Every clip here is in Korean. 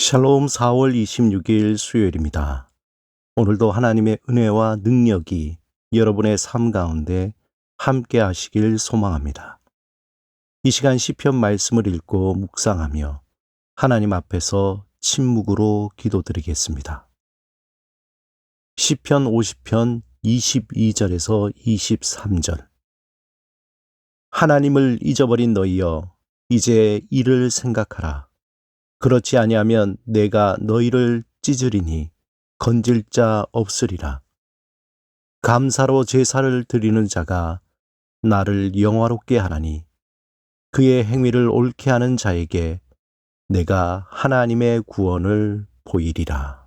샬롬 4월 26일 수요일입니다. 오늘도 하나님의 은혜와 능력이 여러분의 삶 가운데 함께 하시길 소망합니다. 이 시간 시편 말씀을 읽고 묵상하며 하나님 앞에서 침묵으로 기도드리겠습니다. 시편 50편 22절에서 23절. 하나님을 잊어버린 너희여, 이제 이를 생각하라. 그렇지 아니하면 내가 너희를 찢으리니 건질 자 없으리라. 감사로 제사를 드리는 자가 나를 영화롭게 하나니 그의 행위를 옳게 하는 자에게 내가 하나님의 구원을 보이리라.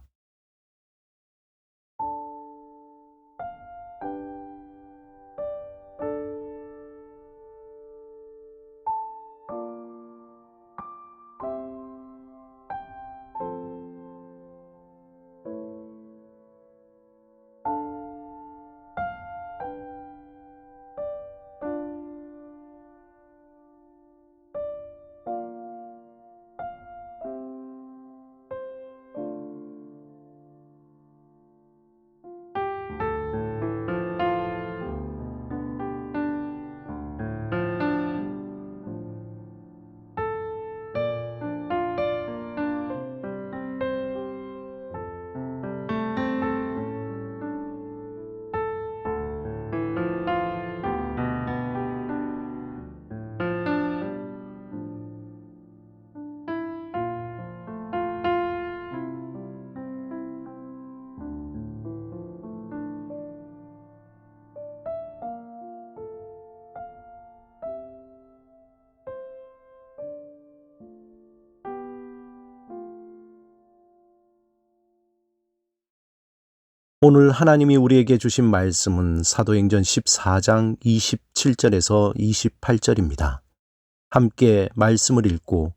오늘 하나님이 우리에게 주신 말씀은 사도행전 14장 27절에서 28절입니다. 함께 말씀을 읽고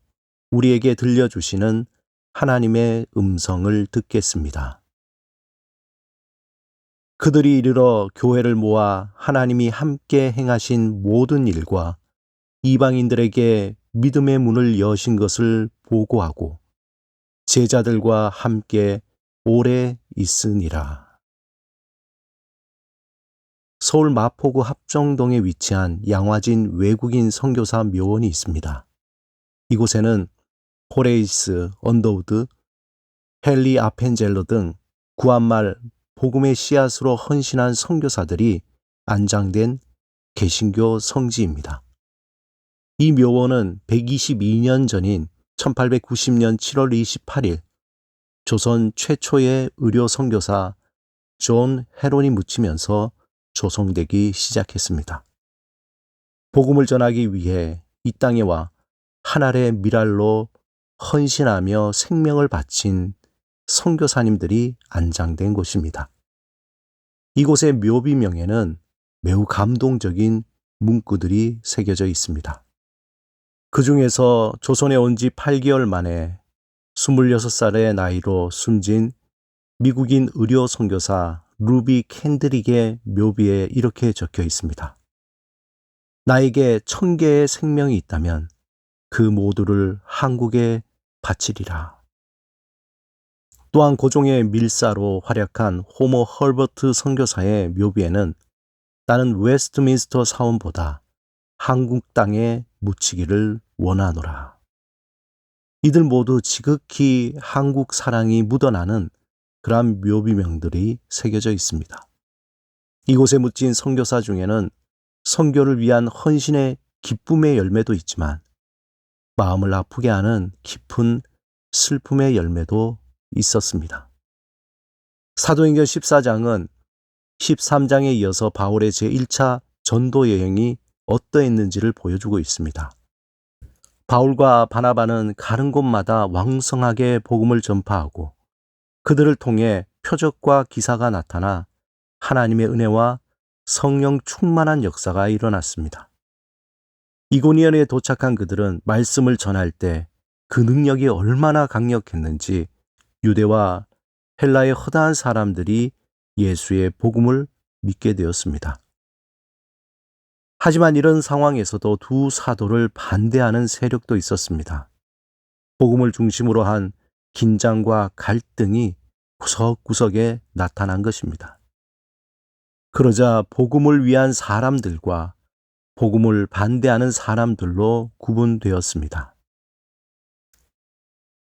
우리에게 들려주시는 하나님의 음성을 듣겠습니다. 그들이 이르러 교회를 모아 하나님이 함께 행하신 모든 일과 이방인들에게 믿음의 문을 여신 것을 보고하고 제자들과 함께 오래 있으니라. 서울 마포구 합정동에 위치한 양화진 외국인 선교사 묘원이 있습니다. 이곳에는 호레이스 언더우드, 헨리 아펜젤러 등 구한말 복음의 씨앗으로 헌신한 선교사들이 안장된 개신교 성지입니다. 이 묘원은 122년 전인 1890년 7월 28일 조선 최초의 의료 선교사 존 헤론이 묻히면서 조성되기 시작했습니다. 복음을 전하기 위해 이 땅에 와 하늘의 미랄로 헌신하며 생명을 바친 선교사님들이 안장된 곳입니다. 이곳의 묘비명에는 매우 감동적인 문구들이 새겨져 있습니다. 그 중에서 조선에 온 지 8개월 만에 26살의 나이로 숨진 미국인 의료 선교사 루비 캔드릭의 묘비에 이렇게 적혀 있습니다. 나에게 1000개의 생명이 있다면 그 모두를 한국에 바치리라. 또한 고종의 밀사로 활약한 호모 헐버트 선교사의 묘비에는 나는 웨스트민스터 사원보다 한국 땅에 묻히기를 원하노라. 이들 모두 지극히 한국 사랑이 묻어나는 그러한 묘비명들이 새겨져 있습니다. 이곳에 묻힌 선교사 중에는 선교를 위한 헌신의 기쁨의 열매도 있지만 마음을 아프게 하는 깊은 슬픔의 열매도 있었습니다. 사도행전 14장은 13장에 이어서 바울의 제1차 전도 여행이 어떠했는지를 보여주고 있습니다. 바울과 바나바는 가는 곳마다 왕성하게 복음을 전파하고 그들을 통해 표적과 기사가 나타나 하나님의 은혜와 성령 충만한 역사가 일어났습니다. 이고니온에 도착한 그들은 말씀을 전할 때 그 능력이 얼마나 강력했는지 유대와 헬라의 허다한 사람들이 예수의 복음을 믿게 되었습니다. 하지만 이런 상황에서도 두 사도를 반대하는 세력도 있었습니다. 복음을 중심으로 한 긴장과 갈등이 구석구석에 나타난 것입니다. 그러자 복음을 위한 사람들과 복음을 반대하는 사람들로 구분되었습니다.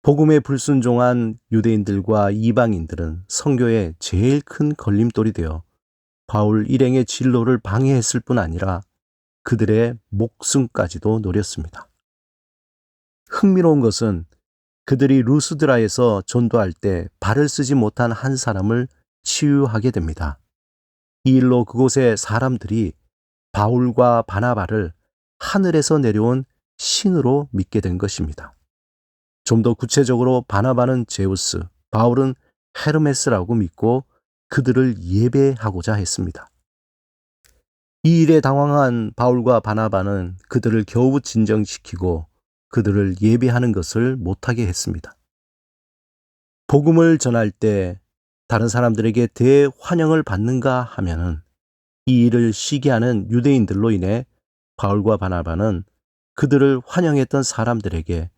복음에 불순종한 유대인들과 이방인들은 선교의 제일 큰 걸림돌이 되어 바울 일행의 진로를 방해했을 뿐 아니라 그들의 목숨까지도 노렸습니다. 흥미로운 것은 그들이 루스드라에서 전도할 때 발을 쓰지 못한 한 사람을 치유하게 됩니다. 이 일로 그곳의 사람들이 바울과 바나바를 하늘에서 내려온 신으로 믿게 된 것입니다. 좀 더 구체적으로 바나바는 제우스, 바울은 헤르메스라고 믿고 그들을 예배하고자 했습니다. 이 일에 당황한 바울과 바나바는 그들을 겨우 진정시키고 그들을 예배하는 것을 못하게 했습니다. 복음을 전할 때 다른 사람들에게 대환영을 받는가 하면은 이 일을 시기하는 유대인들로 인해 바울과 바나바는 그들을 환영했던 사람들에게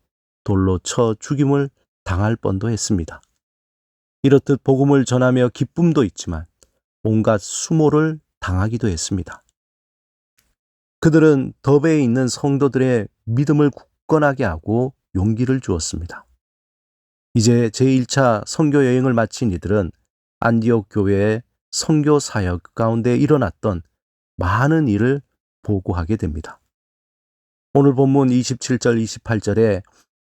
돌로 쳐 죽임을 당할 뻔도 했습니다. 이렇듯 복음을 전하며 기쁨도 있지만 온갖 수모를 당하기도 했습니다. 그들은 더베에 있는 성도들의 믿음을 굳건하게 하고 용기를 주었습니다. 이제 제1차 선교 여행을 마친 이들은 안디옥 교회의 선교 사역 가운데 일어났던 많은 일을 보고하게 됩니다. 오늘 본문 27절 28절에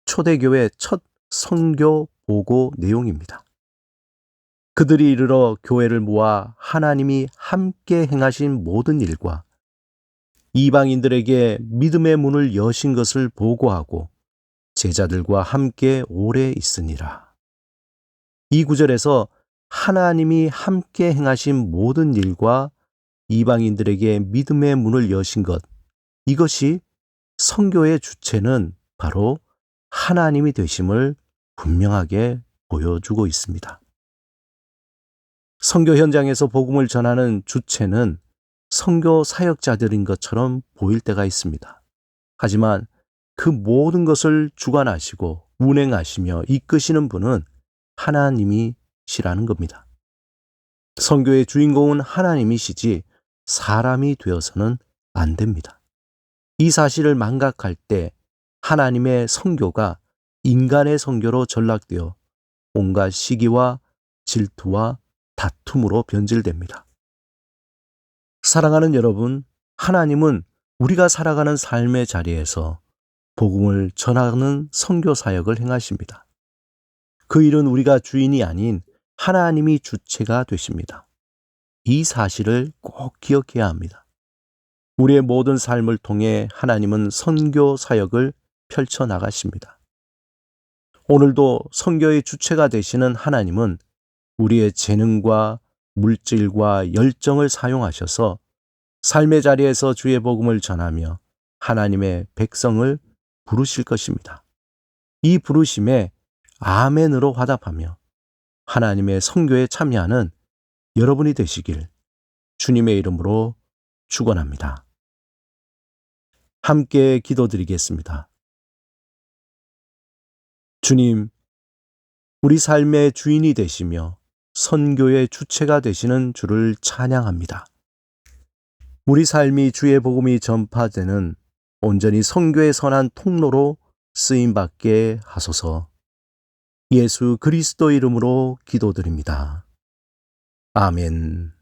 초대교회 첫 선교 보고 내용입니다. 그들이 이르러 교회를 모아 하나님이 함께 행하신 모든 일과 이방인들에게 믿음의 문을 여신 것을 보고하고 제자들과 함께 오래 있으니라. 이 구절에서 하나님이 함께 행하신 모든 일과 이방인들에게 믿음의 문을 여신 것, 이것이 선교의 주체는 바로 하나님이 되심을 분명하게 보여주고 있습니다. 선교 현장에서 복음을 전하는 주체는 선교 사역자들인 것처럼 보일 때가 있습니다. 하지만 그 모든 것을 주관하시고 운행하시며 이끄시는 분은 하나님이시라는 겁니다. 선교의 주인공은 하나님이시지 사람이 되어서는 안 됩니다. 이 사실을 망각할 때 하나님의 선교가 인간의 선교로 전락되어 온갖 시기와 질투와 다툼으로 변질됩니다. 사랑하는 여러분, 하나님은 우리가 살아가는 삶의 자리에서 복음을 전하는 선교 사역을 행하십니다. 그 일은 우리가 주인이 아닌 하나님이 주체가 되십니다. 이 사실을 꼭 기억해야 합니다. 우리의 모든 삶을 통해 하나님은 선교 사역을 펼쳐나가십니다. 오늘도 선교의 주체가 되시는 하나님은 우리의 재능과 물질과 열정을 사용하셔서 삶의 자리에서 주의 복음을 전하며 하나님의 백성을 부르실 것입니다. 이 부르심에 아멘으로 화답하며 하나님의 선교에 참여하는 여러분이 되시길 주님의 이름으로 축원합니다. 함께 기도드리겠습니다. 주님, 우리 삶의 주인이 되시며 선교의 주체가 되시는 주를 찬양합니다. 우리 삶이 주의 복음이 전파되는 온전히 선교의 선한 통로로 쓰임받게 하소서. 예수 그리스도 이름으로 기도드립니다. 아멘.